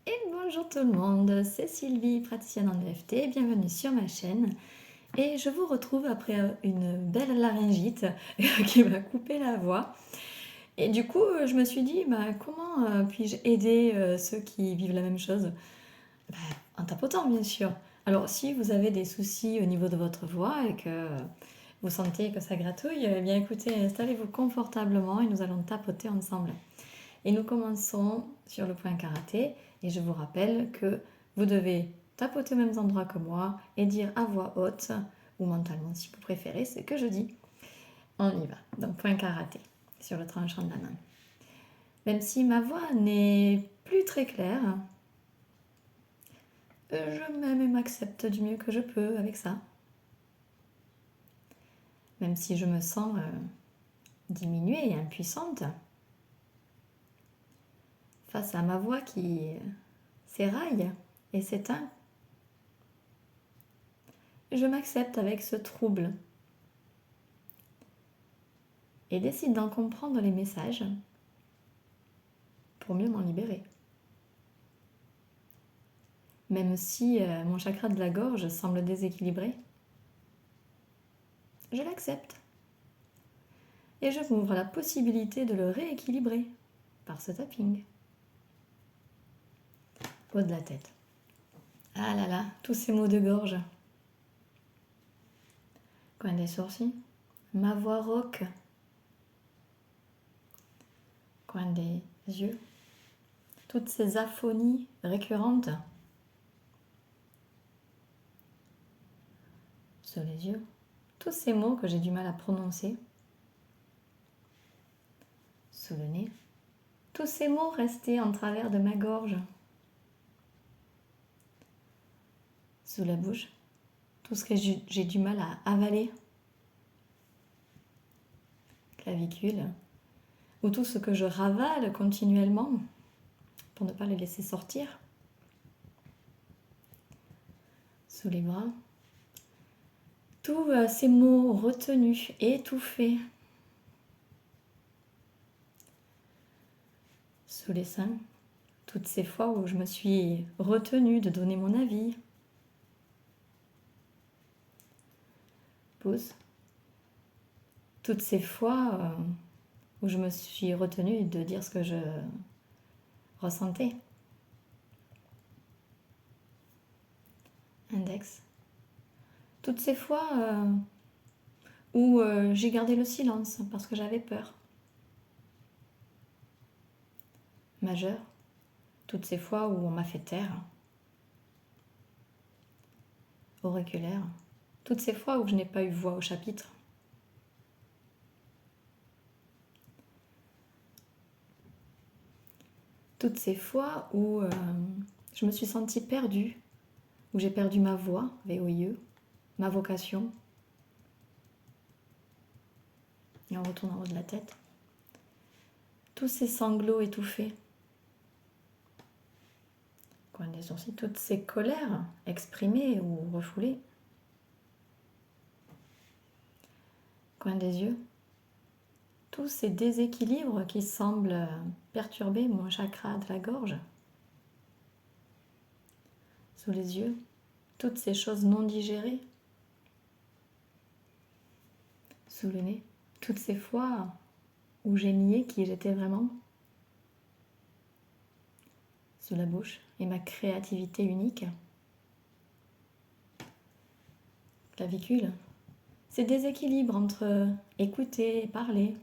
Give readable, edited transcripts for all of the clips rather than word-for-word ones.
Et bonjour tout le monde, c'est Sylvie, praticienne en EFT, bienvenue sur ma chaîne. Et je vous retrouve après une belle laryngite qui m'a coupé la voix. Et du coup, je me suis dit, comment puis-je aider ceux qui vivent la même chose? Bah, En tapotant, bien sûr. Alors, si vous avez des soucis au niveau de votre voix et que vous sentez que ça gratouille, eh bien écoutez, installez-vous confortablement et nous allons tapoter ensemble. Et nous commençons sur le point karaté. Et je vous rappelle que vous devez tapoter aux mêmes endroits que moi et dire à voix haute, ou mentalement si vous préférez, ce que je dis. On y va. Donc point karaté, sur le tranchant de la main. Même si ma voix n'est plus très claire, je m'aime et m'accepte du mieux que je peux avec ça. Même si je me sens diminuée et impuissante face à ma voix qui s'éraille et s'éteint, je m'accepte avec ce trouble et décide d'en comprendre les messages pour mieux m'en libérer. Même si mon chakra de la gorge semble déséquilibré, je l'accepte. Et je m'ouvre la possibilité de le rééquilibrer par ce tapping. Haut de la tête. Ah là là, tous ces maux de gorge. Coin des sourcils. Ma voix rauque. Coin des yeux. Toutes ces aphonies récurrentes. Sur les yeux. Tous ces mots que j'ai du mal à prononcer. Sous le nez. Tous ces mots restés en travers de ma gorge. Sous la bouche. Tout ce que j'ai du mal à avaler. Clavicule. Ou tout ce que je ravale continuellement pour ne pas le laisser sortir. Sous les bras. Tous ces mots retenus, étouffés. Sous les seins. Toutes ces fois où je me suis retenue de donner mon avis. Pouce. Toutes ces fois où je me suis retenue de dire ce que je ressentais. Index. Toutes ces fois où j'ai gardé le silence parce que j'avais peur. Majeur. Toutes ces fois où on m'a fait taire. Auriculaire. Toutes ces fois où je n'ai pas eu voix au chapitre. Toutes ces fois où je me suis sentie perdue, où j'ai perdu ma voix, VOIE, ma vocation. Et on retourne en haut de la tête. Tous ces sanglots étouffés. Coin des sourcils, toutes ces colères exprimées ou refoulées. Coin des yeux. Tous ces déséquilibres qui semblent perturber mon chakra de la gorge. Sous les yeux, toutes ces choses non digérées. Sous le nez, toutes ces fois où j'ai nié qui j'étais vraiment. Sous la bouche et ma créativité unique. Clavicule, ces déséquilibres entre écouter et parler.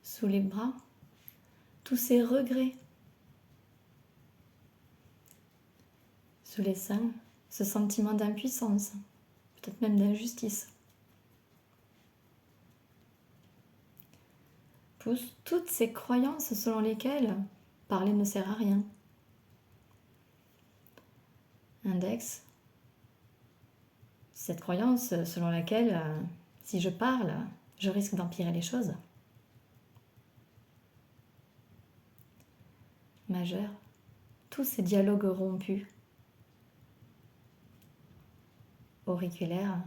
Sous les bras, tous ces regrets. Sous les seins, ce sentiment d'impuissance, peut-être même d'injustice. Pouce, toutes ces croyances selon lesquelles parler ne sert à rien. Index, cette croyance selon laquelle si je parle, je risque d'empirer les choses. Majeur, tous ces dialogues rompus. Auriculaire,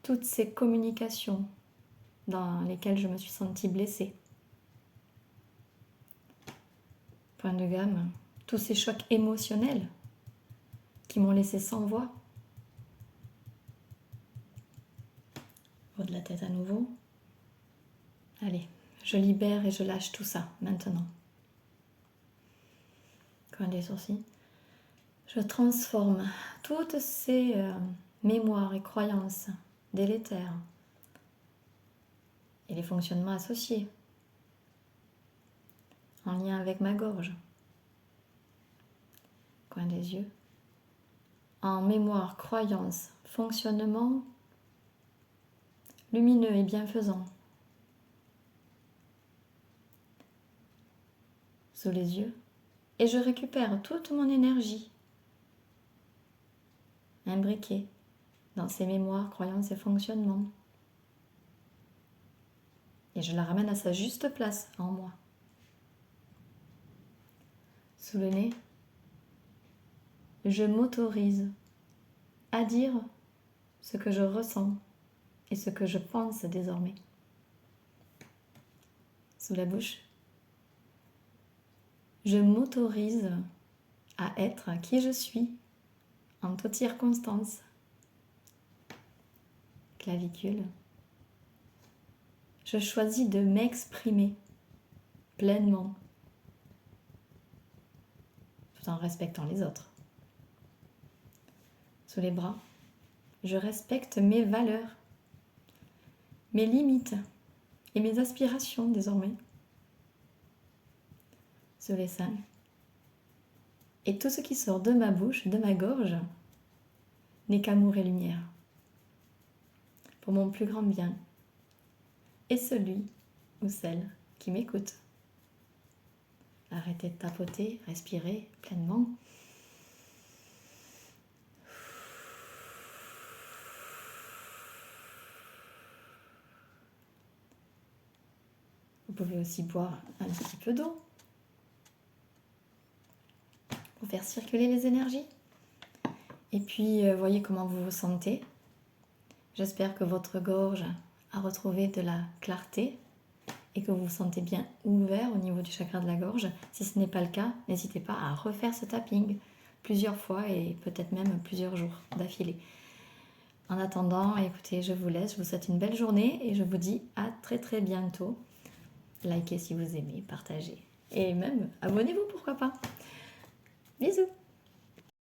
toutes ces communications dans lesquelles je me suis sentie blessée. point de gamme, tous ces chocs émotionnels qui m'ont laissé sans voix. Haut de la tête à nouveau. Allez, je libère et je lâche tout ça maintenant. Coin des sourcils. Je transforme toutes ces mémoires et croyances délétères et les fonctionnements associés en lien avec ma gorge. Coin des yeux. En mémoire, croyances, fonctionnement lumineux et bienfaisant. Sous les yeux. Et je récupère toute mon énergie imbriquée dans ces mémoires, croyances et fonctionnements. Et je la ramène à sa juste place en moi. Sous le nez, je m'autorise à dire ce que je ressens et ce que je pense désormais. Sous la bouche, je m'autorise à être qui je suis en toutes circonstances. Clavicule, je choisis de m'exprimer pleinement tout en respectant les autres. Sous les bras, je respecte mes valeurs, mes limites et mes aspirations désormais. Sous les seins, et tout ce qui sort de ma bouche, de ma gorge, n'est qu'amour et lumière, pour mon plus grand bien, et celui ou celle qui m'écoute. Arrêtez de tapoter, respirez pleinement. Vous pouvez aussi boire un petit peu d'eau pour faire circuler les énergies. Et puis, voyez comment vous vous sentez. J'espère que votre gorge a retrouvé de la clarté et que vous vous sentez bien ouvert au niveau du chakra de la gorge. Si ce n'est pas le cas, n'hésitez pas à refaire ce tapping plusieurs fois et peut-être même plusieurs jours d'affilée. En attendant, écoutez, je vous laisse, je vous souhaite une belle journée et je vous dis à très très bientôt. Likez si vous aimez, partagez et même abonnez-vous, pourquoi pas. Bisous.